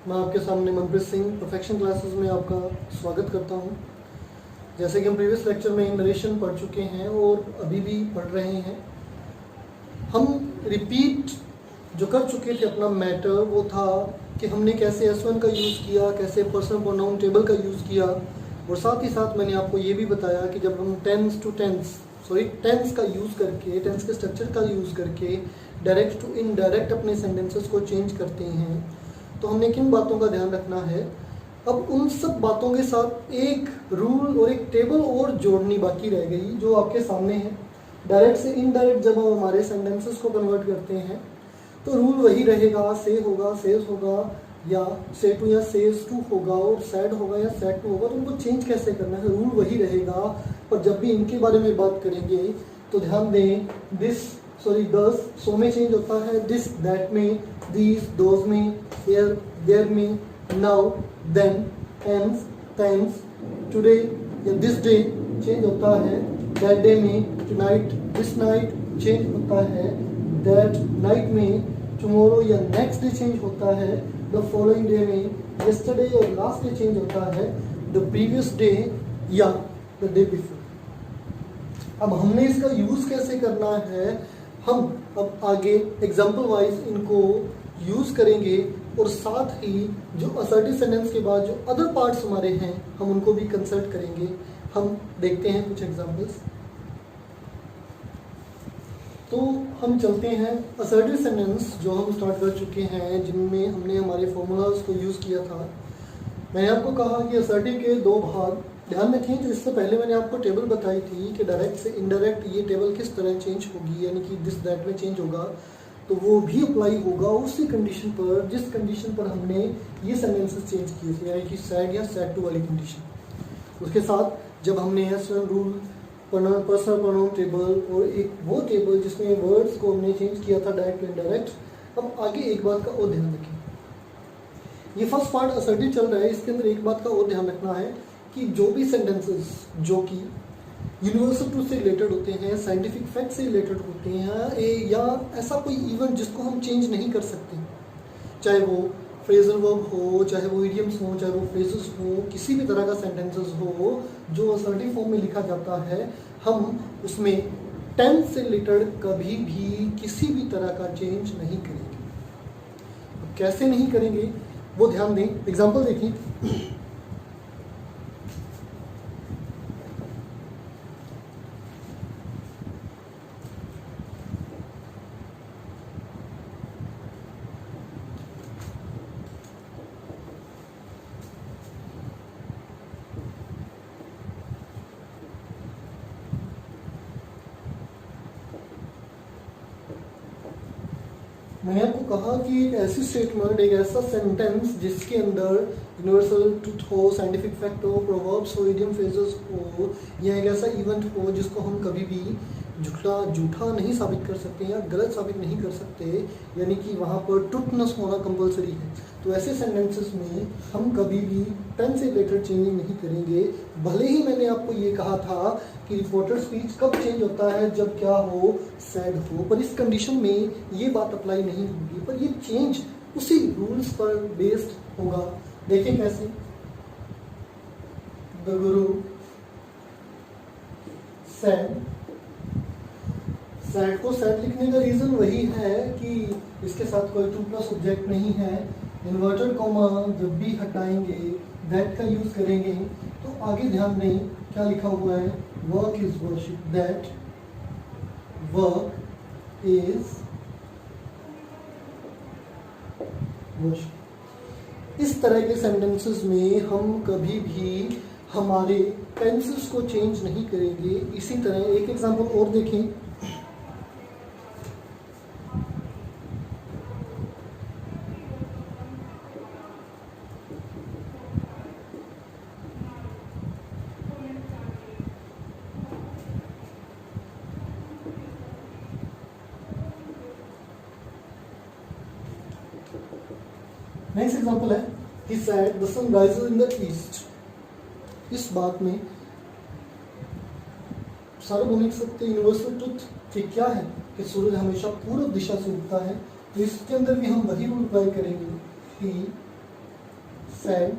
मैं आपके सामने मनप्रीत सिंह परफेक्शन क्लासेस में आपका स्वागत करता हूं। जैसे कि हम प्रीवियस लेक्चर में नरेशन पढ़ चुके हैं और अभी भी पढ़ रहे हैं, हम रिपीट जो कर चुके थे अपना मैटर वो था कि हमने कैसे S1 का यूज़ किया, कैसे पर्सनल प्रोनाउन टेबल का यूज़ किया, और साथ ही साथ मैंने आपको ये भी बताया कि जब हम टेंस का यूज़ करके, टेंस के स्ट्रक्चर का यूज़ करके डायरेक्ट टू इनडायरेक्ट अपने सेंटेंसेस को चेंज करते हैं तो हमने किन बातों का ध्यान रखना है। अब उन सब बातों के साथ एक रूल और एक टेबल और जोड़नी बाकी रह गई जो आपके सामने है। डायरेक्ट से इनडायरेक्ट जब हम हमारे सेंटेंसेस को कन्वर्ट करते हैं तो रूल वही रहेगा, से होगा, सेज होगा, या से टू या सेज टू होगा, और सैड होगा या सैड टू होगा। तो उनको चेंज कैसे करना है, रूल वही रहेगा। पर जब भी इनके बारे में बात करेंगे तो ध्यान दें, दस, सो में चेंज होता है, दिस, दैट में, दीज, दोज में, हियर, देयर में, now, then, hence, thanks, today या दिस डे चेंज होता है, दैट डे में, टुनाइट, दिस नाइट चेंज होता है, दैट नाइट में, टुमारो या नेक्स्ट डे चेंज होता है, द फॉलोइंग डे में, यस्टरडे और लास्ट डे चेंज होता है, द प्रीवियस डे या द डे बिफोर। अब हमने इसका यूज़ कैसे करना है, हम अब आगे एग्जाम्पल वाइज इनको यूज़ करेंगे और साथ ही जो असर्टिव सेंटेंस के बाद जो अदर पार्ट्स हमारे हैं हम उनको भी कंसल्ट करेंगे। हम देखते हैं कुछ एग्जाम्पल्स। तो हम चलते हैं असर्टिव सेंटेंस जो हम स्टार्ट कर चुके हैं, जिनमें हमने हमारे फॉर्मूलाज को यूज़ किया था। मैंने आपको कहा कि असर्टिव के दो भाग ध्यान रखें। जो इससे पहले मैंने आपको टेबल बताई थी कि डायरेक्ट से इनडायरेक्ट ये टेबल किस तरह चेंज होगी, यानी कि दिस दैट में चेंज होगा, तो वो भी अप्लाई होगा उसी कंडीशन पर जिस कंडीशन पर हमने ये सेंटेंसेस चेंज किए थे, यानी कि सैड या सैड टू वाली कंडीशन। उसके साथ जब हमने S1 rule, personal pronoun table और एक वो टेबल जिसमें वर्ड्स को हमने चेंज किया था डायरेक्ट टू इनडायरेक्ट। अब आगे एक बात का और ध्यान रखें, ये फर्स्ट पार्ट असर्टिव चल रहा है, इसके अंदर एक बात का और ध्यान रखना है कि जो भी सेंटेंसेस जो कि यूनिवर्सल ट्रूथ से रिलेटेड होते हैं, साइंटिफिक फैक्ट से रिलेटेड होते हैं, या ऐसा कोई इवेंट जिसको हम चेंज नहीं कर सकते, चाहे वो फ्रेजल वर्ब हो, चाहे वो इडियम्स हो, चाहे वो फ्रेजेस हो, किसी भी तरह का सेंटेंसेस हो जो असर्टिव फॉर्म में लिखा जाता है, हम उसमें टेंस से रिलेटेड कभी भी किसी भी तरह का चेंज नहीं करेंगे। कैसे नहीं करेंगे वो ध्यान दें। एग्जाम्पल देखिए, मैंने आपको कहा कि एक ऐसी स्टेटमेंट, एक ऐसा सेंटेंस जिसके अंदर यूनिवर्सल ट्रूथ हो, साइंटिफिक फैक्ट हो, प्रोवर्ब्स हो, इडियम फ्रेजेस हो, या एक ऐसा इवेंट हो जिसको हम कभी भी झूठा नहीं साबित कर सकते या गलत साबित नहीं कर सकते, यानी कि वहाँ पर ट्रूथनेस होना कंपलसरी है। तो ऐसे सेंटेंसेस में हम कभी भी टेंस से रिलेटेड चेंजिंग नहीं करेंगे। भले ही मैंने आपको ये कहा था कि रिपोर्टेड स्पीच कब चेंज होता है, जब क्या हो, सैड हो, पर इस कंडीशन में ये बात अप्लाई नहीं होगी, पर ये चेंज उसी रूल्स पर बेस्ड होगा। देखें कैसे, द गुरु सैड, सैड को सैड लिखने का रीज़न वही है कि इसके साथ कोई टू प्लस ऑब्जेक्ट नहीं है। इन्वर्टेड कॉमा जब भी हटाएंगे दैट का यूज़ करेंगे। तो आगे ध्यान दें क्या लिखा हुआ है, work is worship, that work is worship. इस तरह के सेंटेंसेस में हम कभी भी हमारे टेंसेस को चेंज नहीं करेंगे। इसी तरह एक एग्जांपल और देखें, नेक्स्ट एग्जांपल है, he said the sun rises in the east। इस बात में सार्वभौमिक सत्य, यूनिवर्सल ट्रुथ कि क्या है कि सूरज हमेशा पूर्व दिशा से उगता है। तो इसके अंदर भी हम वही रूल अप्लाई करेंगे कि said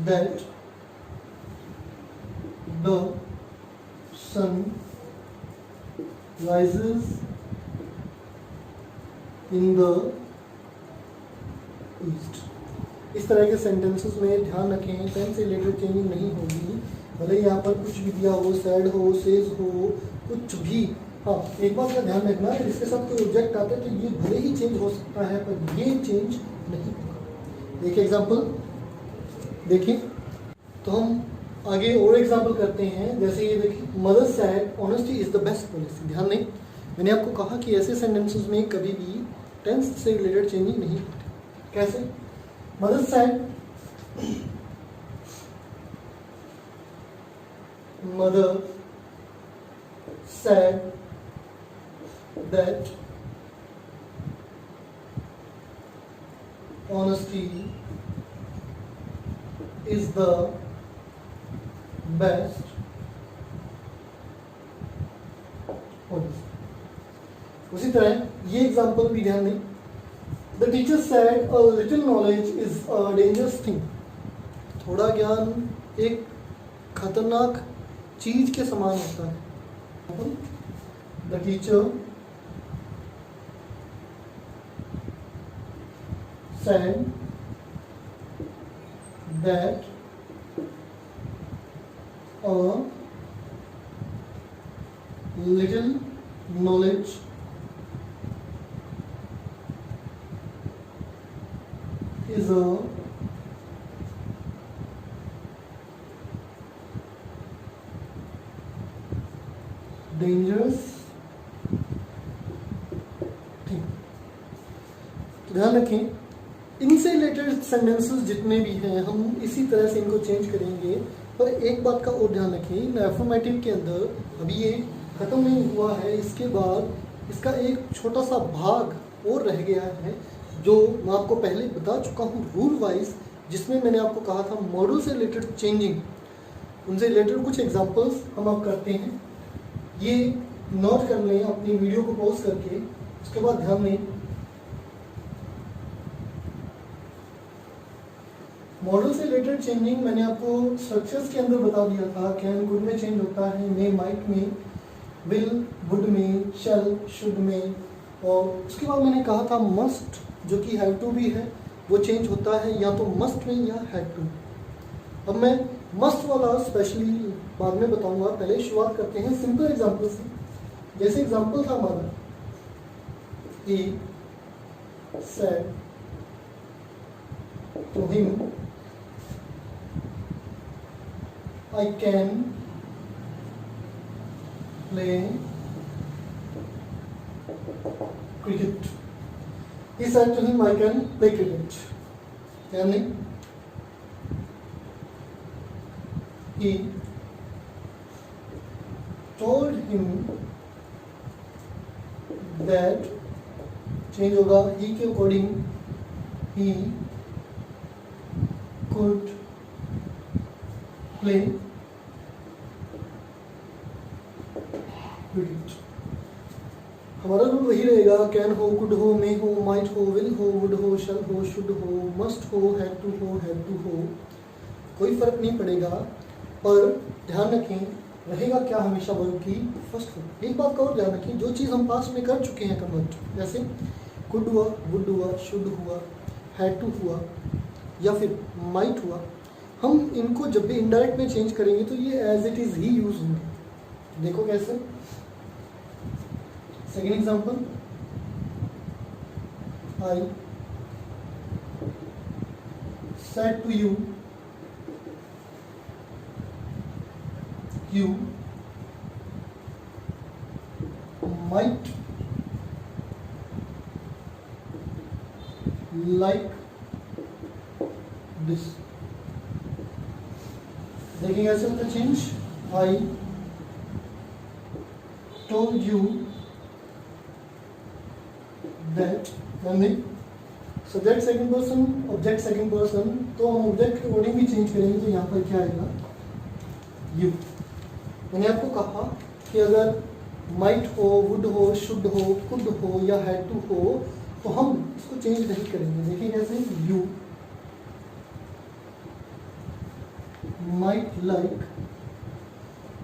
that the sun rises in the east। इस तरह के सेंटेंसेस में ध्यान रखें टेंस से रिलेटेड चेंजिंग नहीं होगी, भले यहाँ पर कुछ भी दिया हो, सैड हो, सेज हो, कुछ भी। हाँ, एक बात का ध्यान रखना है, इसके साथ कोई ऑब्जेक्ट आता है तो ये भले ही चेंज हो सकता है पर ये चेंज नहीं होगा। देखिए एग्जाम्पल, देखिए तो हम आगे और एग्जाम्पल करते हैं। जैसे ये देखिए, mother sad honesty is the best policy. ध्यान दें, मैंने आपको कहा कि ऐसे सेंटेंसेस में कभी भी टेंस से रिलेटेड चेंजिंग नहीं होती। कैसे? Mother sad, mother said that honesty is the best policy। उसी तरह ये एग्जाम्पल भी ध्यान दें। The teacher said a little knowledge is a dangerous thing। थोड़ा ज्ञान एक खतरनाक चीज के समान होता है। The teacher said that a little knowledge is a dangerous thing। ध्यान रखें, इनसे रिलेटेड सेंटेंसेस जितने भी हैं हम इसी तरह से इनको चेंज करेंगे। पर एक बात का और ध्यान रखें, इन एफर्मेटिव के अंदर अभी ये खत्म नहीं हुआ है, इसके बाद इसका एक छोटा सा भाग और रह गया है जो मैं आपको पहले बता चुका हूँ रूल वाइज, जिसमें मैंने आपको कहा था मॉडल से रिलेटेड चेंजिंग, उनसे रिलेटेड कुछ एग्जाम्पल्स हम अब करते हैं। ये नोट कर लें अपनी वीडियो को पॉज करके, उसके बाद ध्यान दें। मॉडल से रिलेटेड चेंजिंग मैंने आपको स्ट्रक्चर्स के अंदर बता दिया था। कैन गुड में चेंज होता है, मे माइट में, विल वुड में, शैल शुड में, और उसके बाद मैंने कहा था मस्ट जो कि हैव टू भी है वो चेंज होता है या तो मस्ट में या हैव टू। अब मैं मस्ट वाला स्पेशली बाद में बताऊंगा, पहले शुरुआत करते हैं सिंपल एग्जांपल से। जैसे एग्जांपल था हमारा, he said to him I can play cricket. He said to him, I can play cricket। यानी he told him that change होगा he के according he could play cricket। हमारा रूल वही रहेगा, कैन हो, कुड हो, मे हो, माइट हो, विल हो, वुड हो, शैल हो, शुड हो, मस्ट हो, हैड टू हो, कोई फर्क नहीं पड़ेगा। पर ध्यान रखें रहेगा क्या हमेशा वर्ब की फर्स्ट फॉर्म। एक बात का और ध्यान रखें, जो चीज़ हम पास में कर चुके हैं कन्वर्ट, जैसे कुड हुआ, वुड हुआ, शुड हुआ, हैड टू हुआ या फिर माइट हुआ, हम इनको जब भी इनडायरेक्ट में चेंज करेंगे तो ये एज इट इज़ ही यूज होंगे। देखो कैसे। Second example, I said to you, you might like this। देखेंगे ऐसे होता change, I told you that। Subject second person, object second person, तो हम ऑब्जेक्ट के वर्डिंग भी चेंज करेंगे तो यहाँ पर क्या आएगा, यू। मैंने आपको कहा कि अगर माइट हो, वुड हो, शुड हो, कुड हो या हैड टू हो, तो हम इसको चेंज नहीं करेंगे। देखिए कैसे, यू माइट लाइक।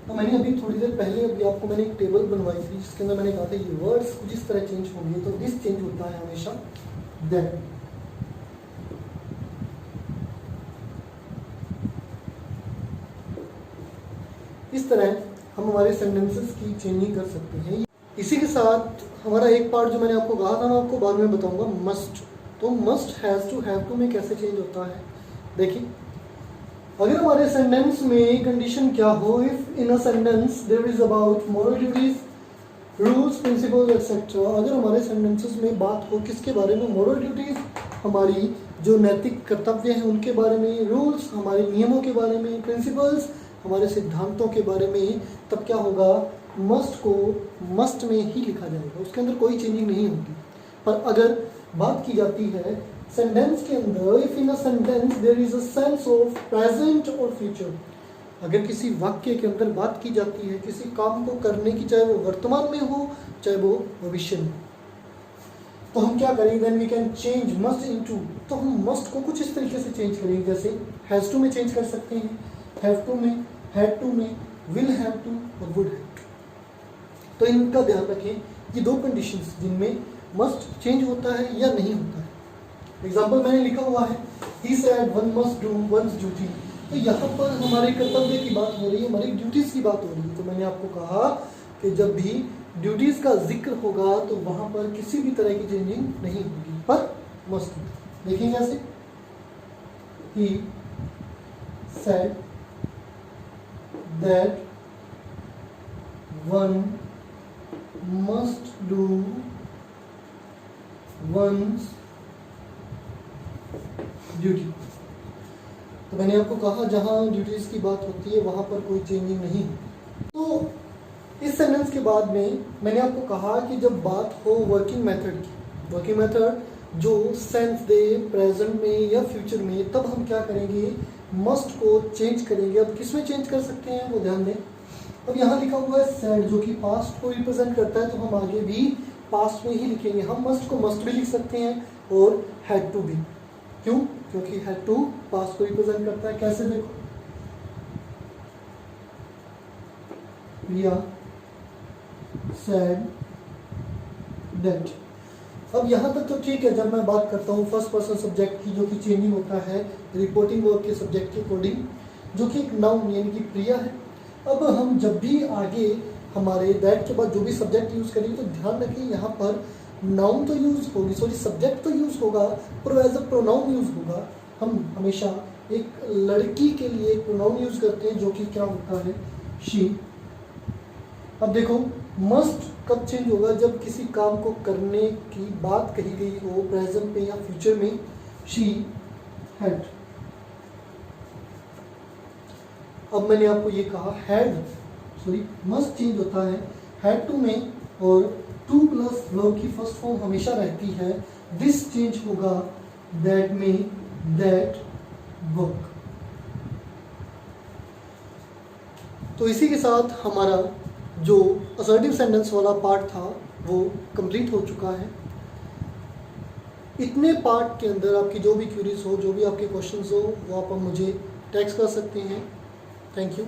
तो मैंने अभी थोड़ी देर पहले अभी आपको मैंने एक टेबल बनवाई थी जिसके अंदर मैंने कहा था ये वर्ड्स कुछ इस तरह चेंज होंगे, तो दिस चेंज होता है हमेशा दैट। इस तरह हम हमारे सेंटेंसेस की चेंजिंग कर सकते हैं। इसी के साथ हमारा एक पार्ट जो मैंने आपको कहा था, मैं आपको बाद में बताऊंगा, मस्ट। तो must, has to, have to में कैसे चेंज होता है। देखिए अगर हमारे सेंटेंस में कंडीशन क्या हो, if in a sentence there is about moral duties, rules, principles etcetera. अगर हमारे सेंटेंसेस में बात हो किसके बारे में, मोरल ड्यूटीज हमारी जो नैतिक कर्तव्य हैं उनके बारे में, रूल्स हमारे नियमों के बारे में, प्रिंसिपल्स हमारे सिद्धांतों के बारे में, तब क्या होगा, मस्ट को मस्ट में ही लिखा जाएगा, उसके अंदर कोई चेंजिंग नहीं होगी। पर अगर बात की जाती है सेंटेंस के अंदर, if in a sentence there is a sense of present और फ्यूचर, अगर किसी वाक्य के अंदर बात की जाती है किसी काम को करने की, चाहे वो वर्तमान में हो चाहे वो भविष्य में, तो हम क्या करेंगे, then we can change must into. तो हम मस्ट को कुछ इस तरीके से चेंज करेंगे, जैसे हैज टू में चेंज कर सकते हैं, हैव टू में, हैड टू में, विल हैव टू और वुड हैव टू। तो इनका ध्यान रखें, ये दो कंडीशंस जिनमें मस्ट चेंज होता है या नहीं होता है। एग्जाम्पल मैंने लिखा हुआ है, he said one must do once duty. तो यहाँ पर हमारे कर्तव्य की बात हो रही है, हमारी ड्यूटीज की बात हो रही है। तो मैंने आपको कहा कि जब भी ड्यूटीज का जिक्र होगा तो वहां पर किसी भी तरह की चेंजिंग नहीं होगी, पर मस्ट। देखिए कैसे, he said that one must do one's duty। तो मैंने आपको कहा जहां ड्यूटीज की बात होती है वहां पर कोई चेंजिंग नहीं है। तो इस सेंटेंस के बाद में मैंने आपको कहा कि जब बात हो वर्किंग मेथड की, वर्किंग मेथड जो सेंस दे प्रेजेंट में या फ्यूचर में, तब हम क्या करेंगे, मस्ट को चेंज करेंगे। अब किस में चेंज कर सकते हैं वो ध्यान दें। अब यहाँ लिखा हुआ है सेड जो कि पास्ट को रिप्रेजेंट करता है, तो हम आगे भी पास्ट में ही लिखेंगे। हम मस्ट को मस्ट भी लिख सकते हैं और हैड टू भी। क्यों? क्योंकि हैड टू पास्ट को रिप्रेजेंट करता है। कैसे, देखो, प्रिया सेड दैट। अब यहाँ तक तो ठीक है, जब मैं बात करता हूँ फर्स्ट पर्सन सब्जेक्ट की, जो कि चेंजिंग होता है रिपोर्टिंग वर्ब के सब्जेक्ट के अकॉर्डिंग, जो कि एक नाउन यानी कि प्रिया है। अब हम जब भी आगे हमारे दैट के बाद जो भी सब्जेक्ट यूज़ करेंगे, तो ध्यान रखें यहाँ पर नाउन तो यूज़ होगी, सॉरी सब्जेक्ट तो यूज़ होगा, पर एज अ प्रोनाउन यूज़ होगा। हम हमेशा एक लड़की के लिए एक प्रोनाउन यूज़ करते हैं जो कि क्या होता है, शी। अब देखो, मस्ट कब चेंज होगा, जब किसी काम को करने की बात कही गई हो प्रेजेंट में या फ्यूचर में। She had. अब मैंने आपको ये कहा मस्ट चेंज होता है हैड टू में, और टू प्लस वर्ब की फर्स्ट फॉर्म हमेशा रहती है। दिस चेंज होगा दैट में, दैट वर्क। तो इसी के साथ हमारा जो असर्टिव सेंटेंस वाला पार्ट था वो कंप्लीट हो चुका है। इतने पार्ट के अंदर आपकी जो भी क्यूरीज हो, जो भी आपके क्वेश्चंस हो, वो आप मुझे टेक्स्ट कर सकते हैं। Thank you.